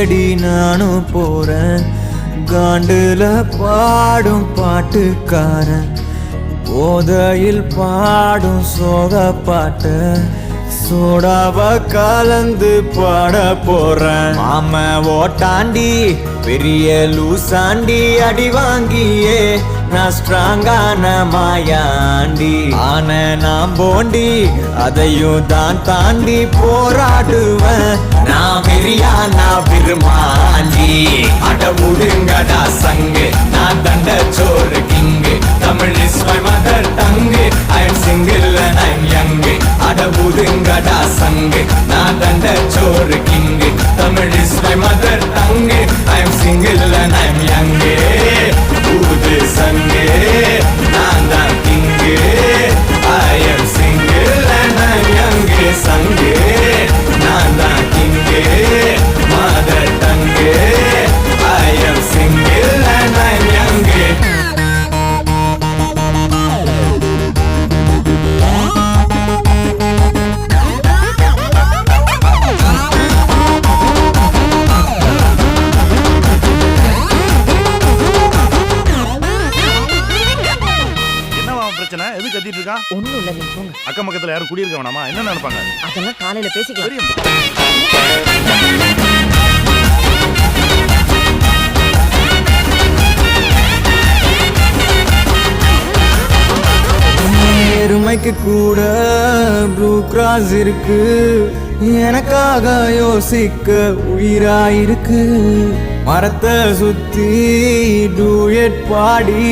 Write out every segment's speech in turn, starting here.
தேடி நானும் போறேன். காண்டுல பாடும் பாட்டுக்காரன், போதையில் பாடும் சோக பாட்டு, சோடாவ கலந்து பாட போறேன். மாம ஓட்டாண்டி பெரிய லூசாண்டி, அடி வாங்கியே நான் ஸ்ட்ராங்கான மாயாண்டி. ஆன நான் போண்டி அதையும் தான் தாண்டி போராடுவேன். நான் வெறியா நான் விரும்மாண்டி. அட முடுங்கடா சங்கு, நான் தண்ட சோறு king. Tamil is my mother tongue. I am single and I'm young. அட முடுங்கடா சங்கு, நான் தண்ட சோறு king. Tamil is my mother tongue. I am single and I'm young. ஊது சங்கு, நான் தான் king. I am single and I'm young. சங்கு, நான் தான் king. Mother tongue. I am single and I'm young. எது கத்திட்டு இருக்கா? ஒண்ணும் இல்ல, நீங்க போங்க. அக்கம் பக்கத்துல யாரும் குடியிருக்க வேணாமா? என்ன நினைப்பாங்க? அதெல்லாம் காலையில பேசிக்கலாம். எருமைக்கு கூட ப்ளூ கிராஸ் இருக்கு, எனக்காக யோசிக்க உயிராயிருக்கு. மரத்தை சுத்தி டூயட் பாடி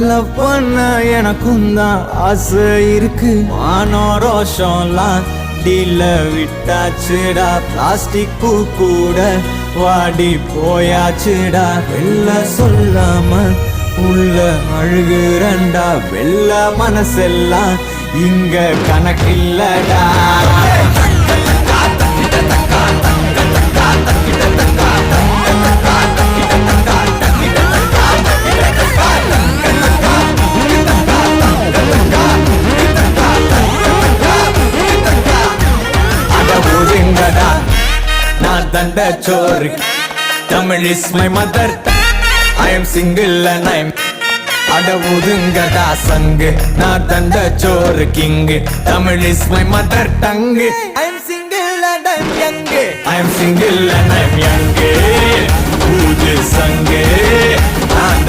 லவ் பண்ண எனக்கும் தான் ஆசை இருக்கு. மானோ ரோஷம்லாம் டீல விட்டாச்சுடா, பிளாஸ்டிக் பூ கூட வாடி போயாச்சுடா. வெள்ள சொல்லாம உள்ள அழுகுறண்டா, வெள்ள மனசெல்லாம் இங்க கணக்கில்லடா. நான் தண்ட சோறு, Tamil is my mother. I am single and I'm அட ஒதுங்கடா சங்கு, நான் தண்ட சோறு king. Tamil is my mother tongue. I am single and I'm young. I am single and I'm young. ஊது சங்கு, நான்